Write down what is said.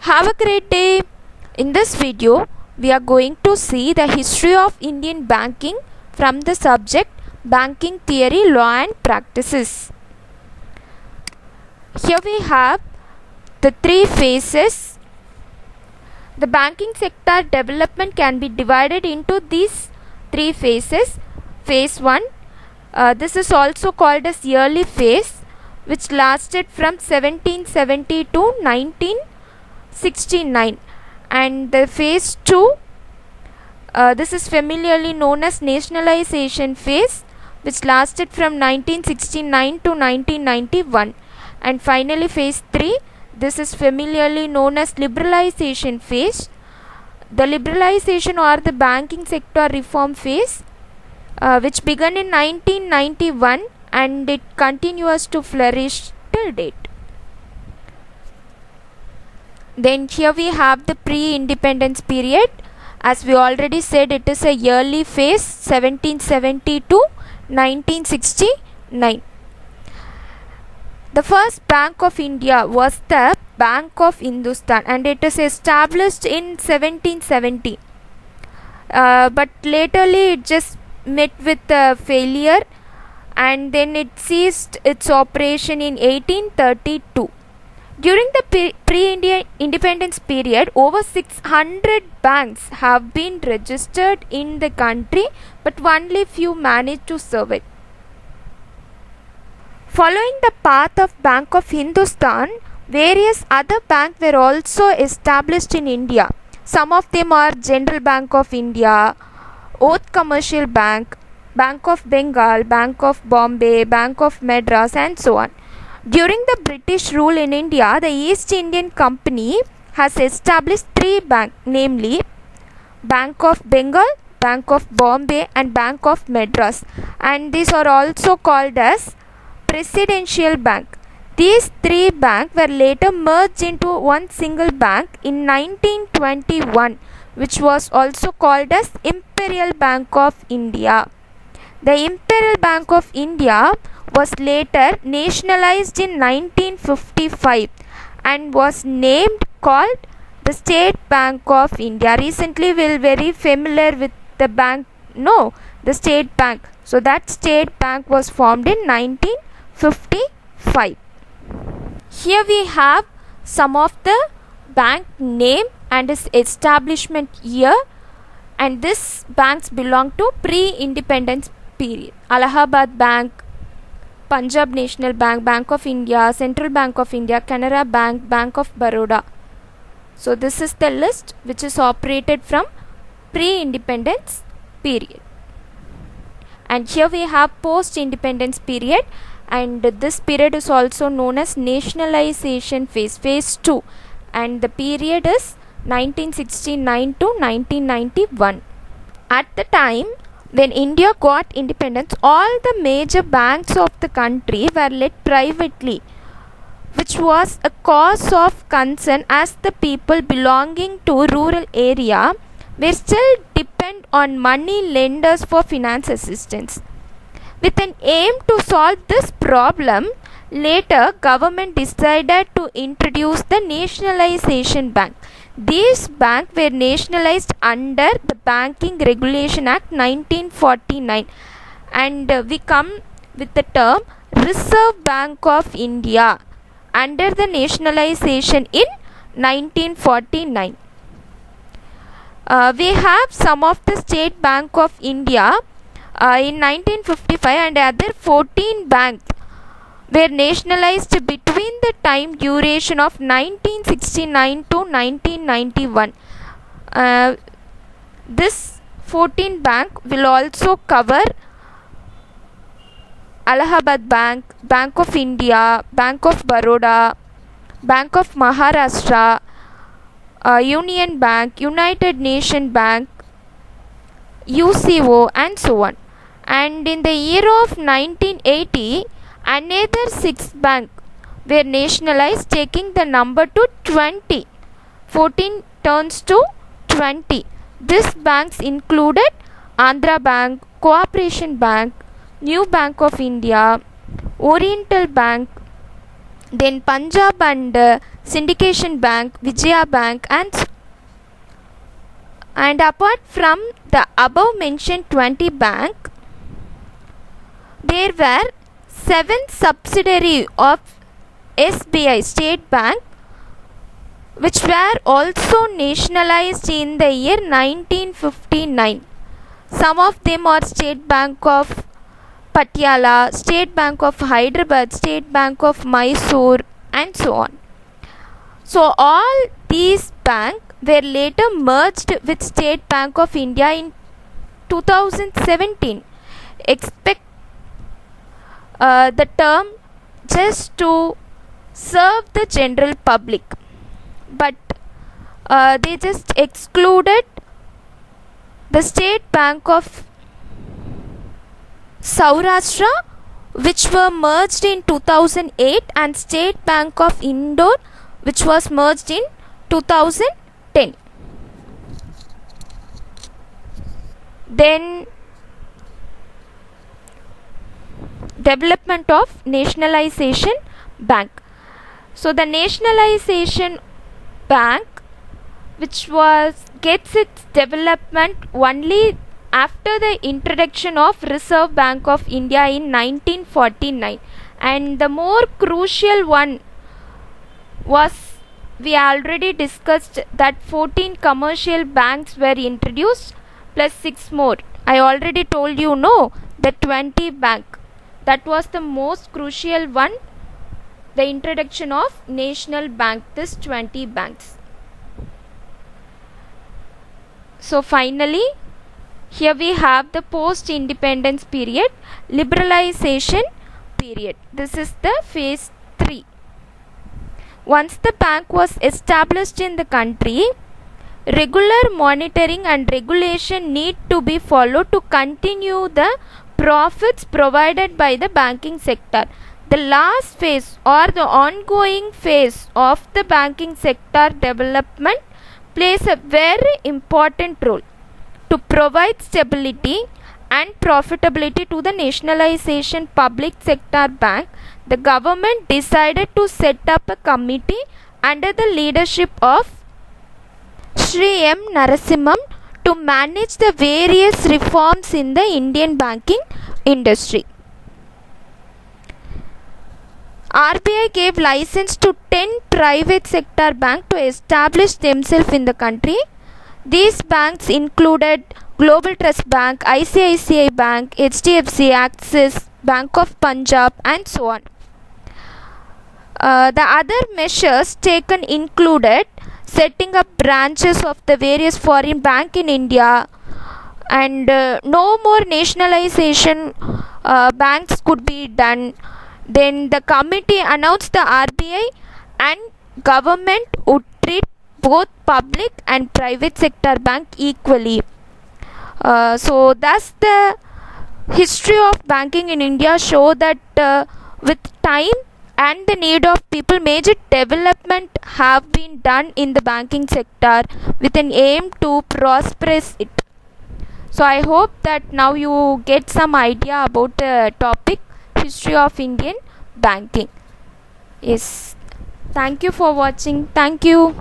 Have a great day. In this video, we are going to see the history of Indian banking from the subject Banking Theory, Law and Practices. Here we have the three phases. The banking sector development can be divided into these three phases. Phase 1, this is also called as early phase, which lasted from 1770 to 1969, and the phase 2, this is familiarly known as nationalization phase, which lasted from 1969 to 1991, and finally phase 3, this is familiarly known as liberalization phase. The liberalization or the banking sector reform phase, which began in 1991 and it continues to flourish till date. Then here we have the pre-independence period. As we already said, it is a yearly phase, 1770 to 1969. The first Bank of India was the Bank of Hindustan, and it is established in 1770. But laterly it just met with a failure, and then it ceased its operation in 1832. During the pre-Indian independence period, over 600 banks have been registered in the country, but only few managed to survive. Following the path of Bank of Hindustan, various other banks were also established in India. Some of them are General Bank of India, Oath Commercial Bank, Bank of Bengal, Bank of Bombay, Bank of Madras, and so on. During the British rule in India, the East Indian Company has established three banks, namely Bank of Bengal, Bank of Bombay, and Bank of Madras, and these are also called as Presidential Bank. These three banks were later merged into one single bank in 1921, which was also called as Imperial Bank of India. The Imperial Bank of India was later nationalized in 1955 and was named called the State Bank of India. Recently we are very familiar with the bank, the State Bank. So that State Bank was formed in 1955. Here we have some of the bank name and its establishment year, and these banks belong to pre-independence period. Allahabad Bank, Punjab National Bank, Bank of India, Central Bank of India, Canara Bank, Bank of Baroda. So this is the list which is operated from pre-independence period. And here we have post-independence period, and this period is also known as nationalization phase, phase 2, and the period is 1969 to 1991. At the time when India got independence, all the major banks of the country were led privately, which was a cause of concern as the people belonging to rural area were still depend on money lenders for finance assistance. With an aim to solve this problem, later government decided to introduce the Nationalization Bank. These banks were nationalized under the Banking Regulation Act 1949, and we come with the term Reserve Bank of India under the nationalization in 1949. We have some of the State Bank of India in 1955, and other 14 banks were nationalized between the time duration of 1969 to 1991. This 14 bank will also cover Allahabad Bank, Bank of India, Bank of Baroda, Bank of Maharashtra, Union Bank, United Nation Bank, UCO, and so on. And in the year of 1980, another 6 banks were nationalized, taking the number to 20. 14 turns to 20. These banks included Andhra Bank, Cooperation Bank, New Bank of India, Oriental Bank, then Punjab and Syndication Bank, Vijaya Bank, and apart from the above mentioned 20 bank, there were 7 subsidiary of SBI State Bank which were also nationalized in the year 1959. Some of them are State Bank of Patiala, State Bank of Hyderabad, State Bank of Mysore, and so on. So all these banks were later merged with State Bank of India in 2017. Expect the term just to serve the general public, but they just excluded the State Bank of Saurashtra, which were merged in 2008, and State Bank of Indore, which was merged in 2010. Then development of nationalization bank. So the nationalization bank, which gets its development only after the introduction of Reserve Bank of India in 1949, and the more crucial one was, we already discussed, that 14 commercial banks were introduced plus 6 more. I already told you, no, the 20 bank, that was the most crucial one, the introduction of national bank, this 20 banks. So finally, here we have the post-independence period, liberalization period. This is the phase 3. Once the bank was established in the country, regular monitoring and regulation need to be followed to continue the profits provided by the banking sector. The last phase or the ongoing phase of the banking sector development plays a very important role to provide stability and profitability to the nationalization public sector bank. The government decided to set up a committee under the leadership of Shri M. Narasimhan to manage the various reforms in the Indian banking industry. RBI gave license to 10 private sector banks to establish themselves in the country. These banks included Global Trust Bank, ICICI Bank, HDFC, Axis, Bank of Punjab, and so on. The other measures taken included setting up branches of the various foreign banks in India, and no more nationalization banks could be done. Then the committee announced the RBI and government would treat both public and private sector bank equally. So thus the history of banking in India show that with time and the need of people, major development have been done in the banking sector with an aim to prosperous it. So I hope that now you get some idea about the topic history of Indian banking. Yes, thank you for watching. Thank you.